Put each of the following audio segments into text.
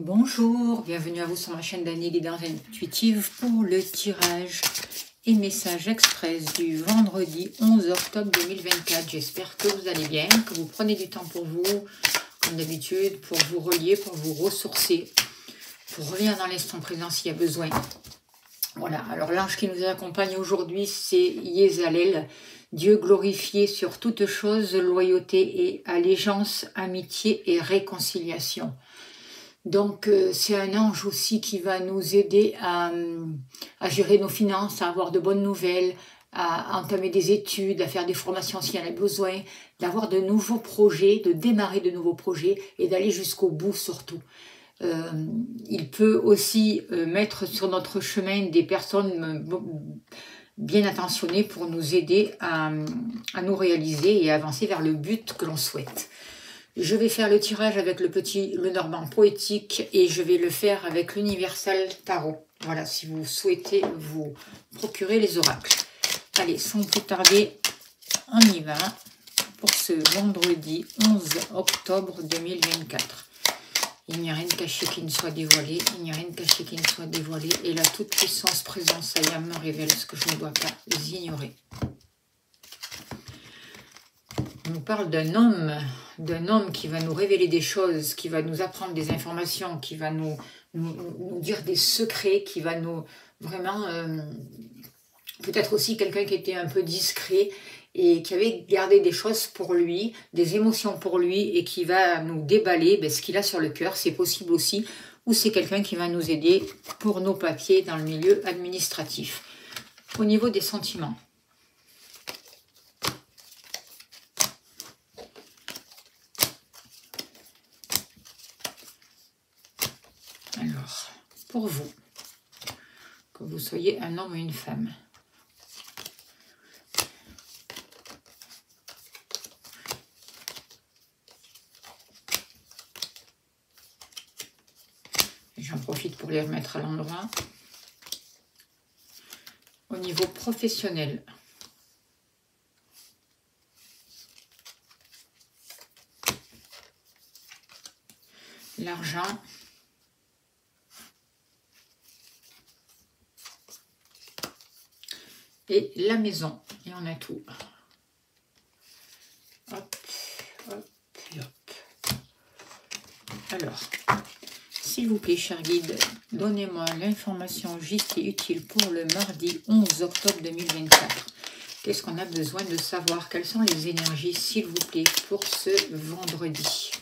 Bonjour, bienvenue à vous sur ma chaîne d'Annie Guidance Intuitive pour le tirage et message express du vendredi 11 octobre 2024. J'espère que vous allez bien, que vous prenez du temps pour vous, comme d'habitude, pour vous relier, pour vous ressourcer, pour revenir dans l'instant présent s'il y a besoin. Voilà, alors l'ange qui nous accompagne aujourd'hui, c'est Yezalel, Dieu glorifié sur toute chose, loyauté et allégeance, amitié et réconciliation. Donc, c'est un ange aussi qui va nous aider à gérer nos finances, à avoir de bonnes nouvelles, à entamer des études, à faire des formations s'il y en a besoin, d'avoir de nouveaux projets, de démarrer de nouveaux projets et d'aller jusqu'au bout surtout. Il peut aussi mettre sur notre chemin des personnes bien attentionnées pour nous aider à nous réaliser et à avancer vers le but que l'on souhaite. Je vais faire le tirage avec le Normand poétique et je vais le faire avec l'Universal Tarot. Voilà, si vous souhaitez vous procurer les oracles. Allez, sans plus tarder, on y va pour ce vendredi 11 octobre 2024. Il n'y a rien de caché qui ne soit dévoilé, il n'y a rien de caché qui ne soit dévoilé, et la toute-puissance présence Ayam me révèle ce que je ne dois pas ignorer. On nous parle d'un homme qui va nous révéler des choses, qui va nous apprendre des informations, qui va nous dire des secrets, qui va nous vraiment... peut-être aussi quelqu'un qui était un peu discret et qui avait gardé des choses pour lui, des émotions pour lui et qui va nous déballer ce qu'il a sur le cœur, c'est possible aussi, ou c'est quelqu'un qui va nous aider pour nos papiers dans le milieu administratif. Au niveau des sentiments. Alors, pour vous, que vous soyez un homme ou une femme, j'en profite pour les remettre à l'endroit. Au niveau professionnel, l'argent, et la maison, et on a tout. Hop, hop, et hop. Alors, s'il vous plaît, cher guide, donnez-moi l'information juste et utile pour le mardi 11 octobre 2024. Qu'est-ce qu'on a besoin de savoir? Quelles sont les énergies, s'il vous plaît, pour ce vendredi?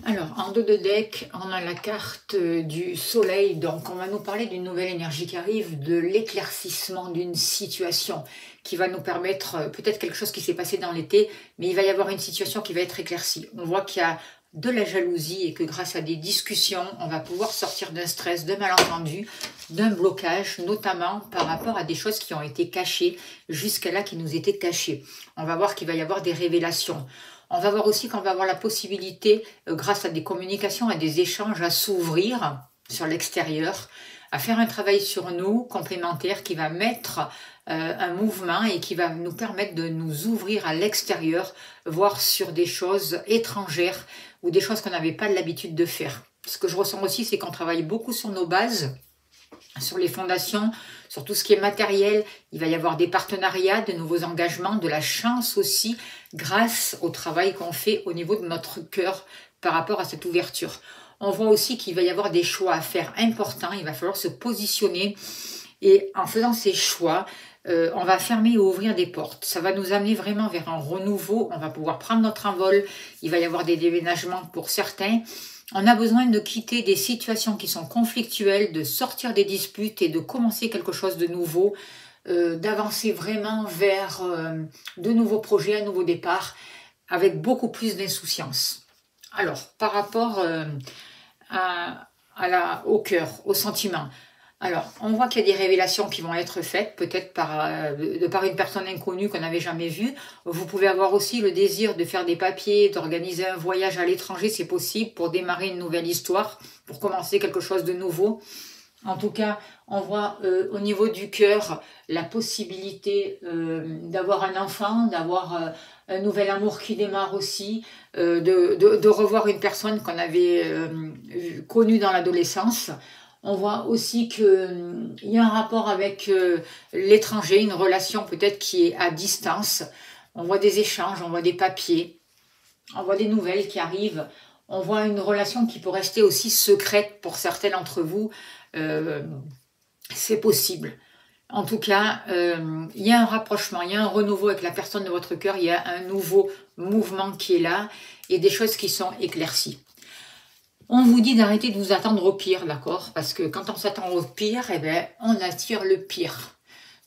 Alors, en dos de deck, on a la carte du soleil. Donc, on va nous parler d'une nouvelle énergie qui arrive, de l'éclaircissement d'une situation qui va nous permettre, peut-être quelque chose qui s'est passé dans l'été, mais il va y avoir une situation qui va être éclaircie. On voit qu'il y a de la jalousie et que grâce à des discussions, on va pouvoir sortir d'un stress, d'un malentendu, d'un blocage, notamment par rapport à des choses qui ont été cachées jusqu'à là, qui nous étaient cachées. On va voir qu'il va y avoir des révélations. On va voir aussi qu'on va avoir la possibilité, grâce à des communications, à des échanges, à s'ouvrir sur l'extérieur, à faire un travail sur nous complémentaire qui va mettre un mouvement et qui va nous permettre de nous ouvrir à l'extérieur, voire sur des choses étrangères ou des choses qu'on n'avait pas l'habitude de faire. Ce que je ressens aussi, c'est qu'on travaille beaucoup sur nos bases, sur les fondations, sur tout ce qui est matériel. Il va y avoir des partenariats, de nouveaux engagements, de la chance aussi, grâce au travail qu'on fait au niveau de notre cœur par rapport à cette ouverture. On voit aussi qu'il va y avoir des choix à faire importants, il va falloir se positionner et en faisant ces choix, on va fermer et ouvrir des portes. Ça va nous amener vraiment vers un renouveau, on va pouvoir prendre notre envol, il va y avoir des déménagements pour certains. On a besoin de quitter des situations qui sont conflictuelles, de sortir des disputes et de commencer quelque chose de nouveau, d'avancer vraiment vers de nouveaux projets, un nouveau départ, avec beaucoup plus d'insouciance. Alors, par rapport au cœur, au sentiment. Alors, on voit qu'il y a des révélations qui vont être faites, peut-être de par une personne inconnue qu'on n'avait jamais vue. Vous pouvez avoir aussi le désir de faire des papiers, d'organiser un voyage à l'étranger, c'est possible, pour démarrer une nouvelle histoire, pour commencer quelque chose de nouveau. En tout cas, on voit au niveau du cœur la possibilité d'avoir un enfant, d'avoir un nouvel amour qui démarre aussi, de revoir une personne qu'on avait connue dans l'adolescence. On voit aussi qu'il y a un rapport avec l'étranger, une relation peut-être qui est à distance. On voit des échanges, on voit des papiers, on voit des nouvelles qui arrivent. On voit une relation qui peut rester aussi secrète pour certains d'entre vous. C'est possible. En tout cas, il y a un rapprochement, il y a un renouveau avec la personne de votre cœur, il y a un nouveau mouvement qui est là et des choses qui sont éclaircies. On vous dit d'arrêter de vous attendre au pire, d'accord? Parce que quand on s'attend au pire, eh ben, on attire le pire.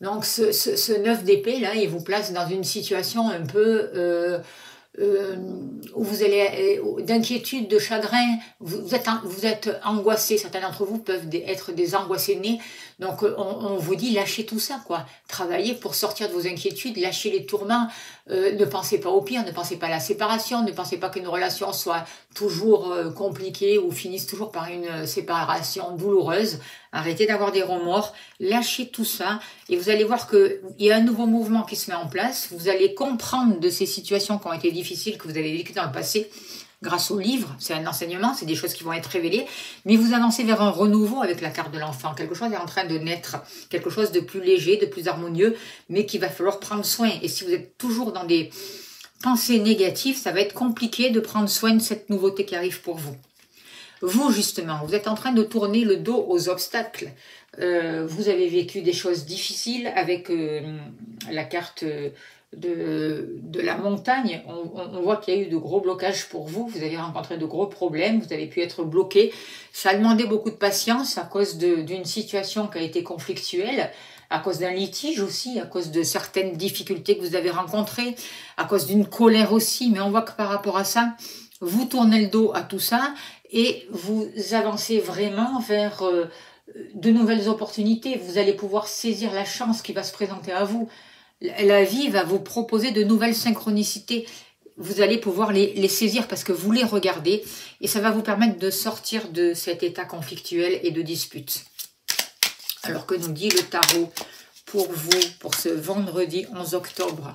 Donc ce 9 d'épée, là, il vous place dans une situation un peu où vous allez d'inquiétude, de chagrin, vous êtes angoissé. Certains d'entre vous peuvent être des angoissés nés. Donc on vous dit lâchez tout ça, quoi. Travaillez pour sortir de vos inquiétudes, lâchez les tourments. Ne pensez pas au pire, ne pensez pas à la séparation, ne pensez pas qu'une relation soit toujours compliquée ou finisse toujours par une séparation douloureuse. Arrêtez d'avoir des remords, lâchez tout ça et vous allez voir qu'il y a un nouveau mouvement qui se met en place. Vous allez comprendre de ces situations qui ont été difficiles, que vous avez vécues dans le passé, grâce au livre. C'est un enseignement, c'est des choses qui vont être révélées, mais vous avancez vers un renouveau avec la carte de l'enfant. Quelque chose est en train de naître, quelque chose de plus léger, de plus harmonieux, mais qu'il va falloir prendre soin. Et si vous êtes toujours dans des pensées négatives, ça va être compliqué de prendre soin de cette nouveauté qui arrive pour vous. Vous, justement, vous êtes en train de tourner le dos aux obstacles. Vous avez vécu des choses difficiles avec la carte de la montagne. On voit qu'il y a eu de gros blocages pour vous. Vous avez rencontré de gros problèmes. Vous avez pu être bloqué. Ça a demandé beaucoup de patience à cause d'une situation qui a été conflictuelle, à cause d'un litige aussi, à cause de certaines difficultés que vous avez rencontrées, à cause d'une colère aussi. Mais on voit que par rapport à ça, vous tournez le dos à tout ça et vous avancez vraiment vers de nouvelles opportunités. Vous allez pouvoir saisir la chance qui va se présenter à vous. La vie va vous proposer de nouvelles synchronicités. Vous allez pouvoir les saisir parce que vous les regardez et ça va vous permettre de sortir de cet état conflictuel et de dispute. Alors que nous dit le tarot pour vous, pour ce vendredi 11 octobre?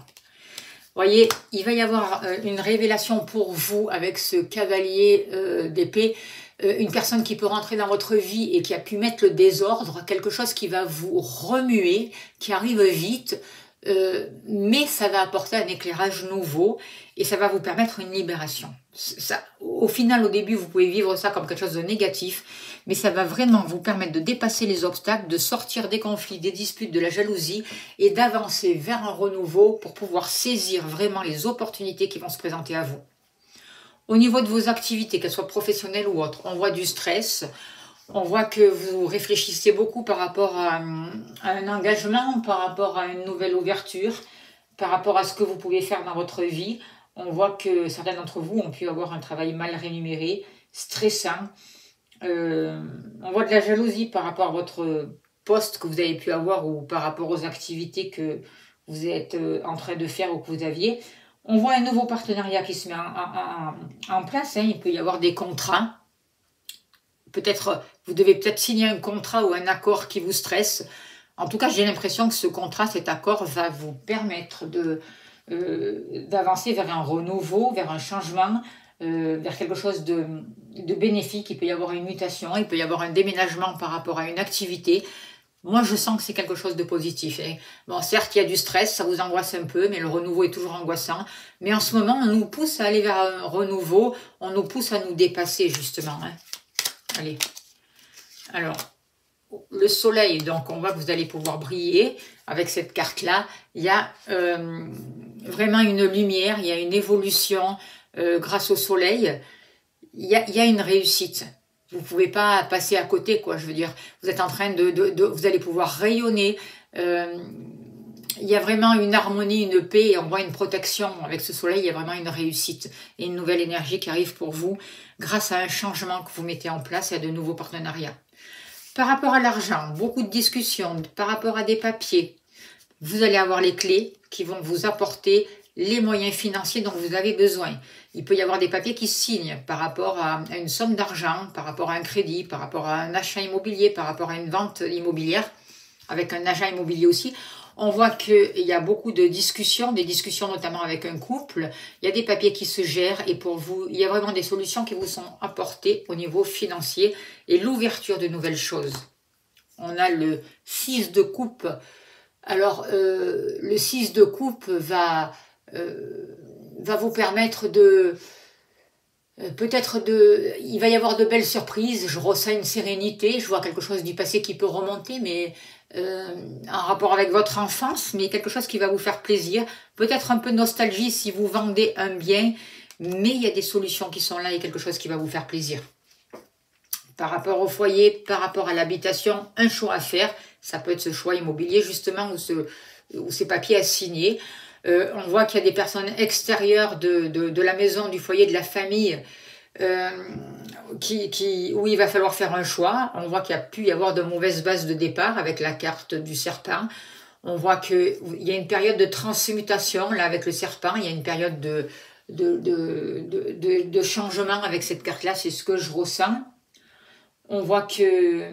Voyez, il va y avoir une révélation pour vous avec ce cavalier d'épée, une personne qui peut rentrer dans votre vie et qui a pu mettre le désordre, quelque chose qui va vous remuer, qui arrive vite, mais ça va apporter un éclairage nouveau et ça va vous permettre une libération. Ça, au final, au début, vous pouvez vivre ça comme quelque chose de négatif, mais ça va vraiment vous permettre de dépasser les obstacles, de sortir des conflits, des disputes, de la jalousie et d'avancer vers un renouveau pour pouvoir saisir vraiment les opportunités qui vont se présenter à vous. Au niveau de vos activités, qu'elles soient professionnelles ou autres, on voit du stress, on voit que vous réfléchissez beaucoup par rapport à un engagement, par rapport à une nouvelle ouverture, par rapport à ce que vous pouvez faire dans votre vie. On voit que certains d'entre vous ont pu avoir un travail mal rémunéré, stressant. On voit de la jalousie par rapport à votre poste que vous avez pu avoir ou par rapport aux activités que vous êtes en train de faire ou que vous aviez. On voit un nouveau partenariat qui se met en place. Il peut y avoir des contrats. Peut-être, vous devez peut-être signer un contrat ou un accord qui vous stresse. En tout cas, j'ai l'impression que ce contrat, cet accord va vous permettre d'avancer vers un renouveau, vers un changement, vers quelque chose de bénéfique. Il peut y avoir une mutation, il peut y avoir un déménagement par rapport à une activité. Moi, je sens que c'est quelque chose de positif. Bon, certes, il y a du stress, ça vous angoisse un peu, mais le renouveau est toujours angoissant. Mais en ce moment, on nous pousse à aller vers un renouveau, on nous pousse à nous dépasser, justement. Allez. Alors, le soleil, donc on voit que vous allez pouvoir briller avec cette carte-là. Il y a vraiment une lumière, il y a une évolution grâce au soleil. Il y a une réussite. Vous ne pouvez pas passer à côté, quoi. Je veux dire, vous êtes en train vous allez pouvoir rayonner. il y a vraiment une harmonie, une paix, et on voit une protection avec ce soleil, il y a vraiment une réussite et une nouvelle énergie qui arrive pour vous grâce à un changement que vous mettez en place et à de nouveaux partenariats. Par rapport à l'argent, beaucoup de discussions, par rapport à des papiers, vous allez avoir les clés qui vont vous apporter les moyens financiers dont vous avez besoin. Il peut y avoir des papiers qui signent par rapport à une somme d'argent, par rapport à un crédit, par rapport à un achat immobilier, par rapport à une vente immobilière, avec un agent immobilier aussi. On voit qu'il y a beaucoup de discussions, des discussions notamment avec un couple. Il y a des papiers qui se gèrent et pour vous, il y a vraiment des solutions qui vous sont apportées au niveau financier et l'ouverture de nouvelles choses. On a le 6 de coupe. Alors, le 6 de coupe va vous permettre de... il va y avoir de belles surprises, je ressens une sérénité, je vois quelque chose du passé qui peut remonter, mais en rapport avec votre enfance, mais quelque chose qui va vous faire plaisir, peut-être un peu de nostalgie si vous vendez un bien, mais il y a des solutions qui sont là et quelque chose qui va vous faire plaisir. Par rapport au foyer, par rapport à l'habitation, un choix à faire, ça peut être ce choix immobilier justement ou ces papiers à signer. On voit qu'il y a des personnes extérieures de la maison, du foyer, de la famille, où il va falloir faire un choix. On voit qu'il y a pu y avoir de mauvaises bases de départ avec la carte du serpent. On voit qu'il y a une période de transmutation, là avec le serpent, il y a une période de changement avec cette carte-là, c'est ce que je ressens. On voit que...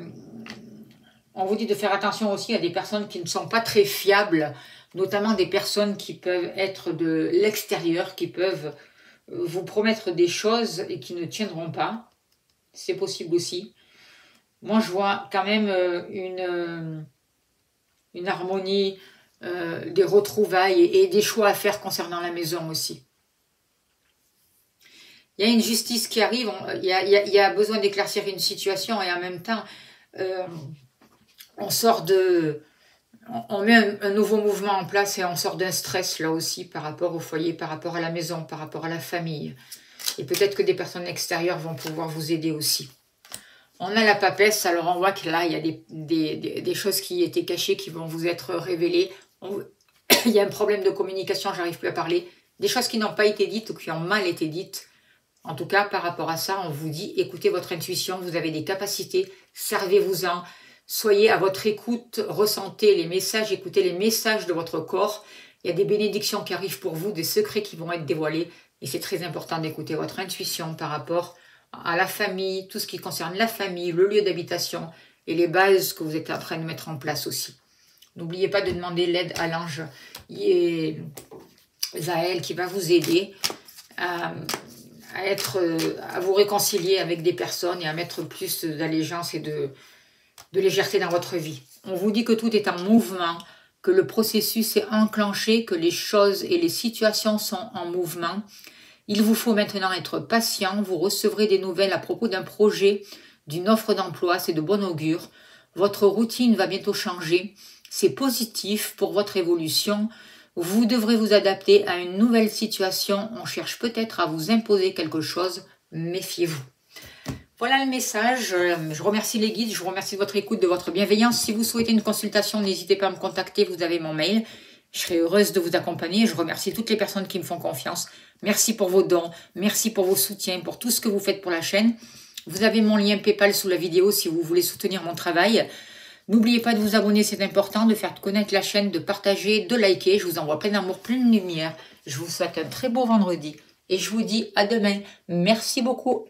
On vous dit de faire attention aussi à des personnes qui ne sont pas très fiables, notamment des personnes qui peuvent être de l'extérieur, qui peuvent vous promettre des choses et qui ne tiendront pas. C'est possible aussi. Moi, je vois quand même une harmonie, des retrouvailles et des choix à faire concernant la maison aussi. Il y a une justice qui arrive, il y a besoin d'éclaircir une situation et en même temps, on met un nouveau mouvement en place et on sort d'un stress là aussi par rapport au foyer, par rapport à la maison, par rapport à la famille. Et peut-être que des personnes extérieures vont pouvoir vous aider aussi. On a la papesse, alors on voit que là, il y a des choses qui étaient cachées qui vont vous être révélées. Il y a un problème de communication, j'arrive plus à parler. Des choses qui n'ont pas été dites ou qui ont mal été dites. En tout cas, par rapport à ça, on vous dit, écoutez votre intuition, vous avez des capacités, servez-vous-en. Soyez à votre écoute, ressentez les messages, écoutez les messages de votre corps. Il y a des bénédictions qui arrivent pour vous, des secrets qui vont être dévoilés. Et c'est très important d'écouter votre intuition par rapport à la famille, tout ce qui concerne la famille, le lieu d'habitation et les bases que vous êtes en train de mettre en place aussi. N'oubliez pas de demander l'aide à l'ange Zaël qui va vous aider à vous réconcilier avec des personnes et à mettre plus d'allégeance et de légèreté dans votre vie. On vous dit que tout est en mouvement, que le processus est enclenché, que les choses et les situations sont en mouvement. Il vous faut maintenant être patient, vous recevrez des nouvelles à propos d'un projet, d'une offre d'emploi, c'est de bon augure. Votre routine va bientôt changer, c'est positif pour votre évolution. Vous devrez vous adapter à une nouvelle situation, on cherche peut-être à vous imposer quelque chose, méfiez-vous. Voilà le message, je remercie les guides, je vous remercie de votre écoute, de votre bienveillance. Si vous souhaitez une consultation, n'hésitez pas à me contacter, vous avez mon mail. Je serai heureuse de vous accompagner. Je remercie toutes les personnes qui me font confiance. Merci pour vos dons, merci pour vos soutiens, pour tout ce que vous faites pour la chaîne. Vous avez mon lien PayPal sous la vidéo si vous voulez soutenir mon travail. N'oubliez pas de vous abonner, c'est important, de faire connaître la chaîne, de partager, de liker. Je vous envoie plein d'amour, plein de lumière. Je vous souhaite un très beau vendredi et je vous dis à demain. Merci beaucoup.